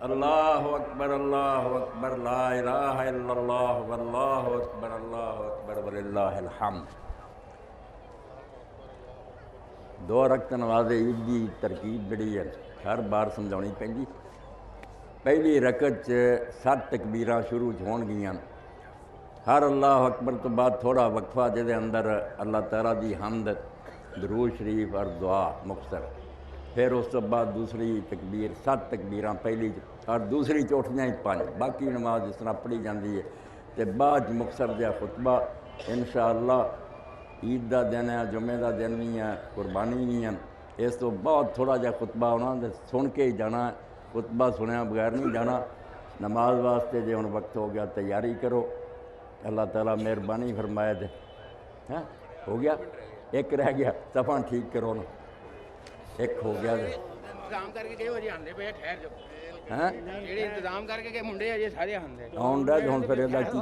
اللہ اکبر لا الہ الا اللہ واللہ اکبر وللہ الحمد۔ دو رکعت نماز عید کی ترکیب جڑی ہے ہر بار سمجھاؤنی پہنی۔ پہلی رکعت 7 تکبیراں شروع ہون گیاں، ہر اللہ اکبر تو بعد تھوڑا وقفہ جہدے اندر اللہ تعالیٰ دی حمد، درود شریف اور دعا مختصر، پھر اس تو بعد دوسری تکبیر 7 تکبیراں پہلی اور دوسری چوٹیاں 5، باقی نماز جس طرح پڑھی جاتی ہے تے بعد مختصر جہا خطبہ۔ انشاءاللہ عید دا دن ہے، جمعے دا دن بھی ہے، قربانی بھی ہے، اس تو بعد تھوڑا جہا خطبہ ہونا تے سن کے ہی جانا، خطبہ سنیا بغیر نہیں جانا۔ نماز واسطے جے ہن وقت ہو گیا تیاری کرو، اللہ تعالیٰ مہربانی فرمائے دے۔ ہاں ہو گیا، ایک رہ گیا، صفحہ ٹھیک کرو نا، ایک ہو گیا دے انتظام کر کے گئے ہو جی آندے پہ ٹھہر جو ہاں جڑے انتظام کر کے گئے منڈے اجے سارے آندے آن ڈا ہن پھر ਇਹਦਾ ਕੀ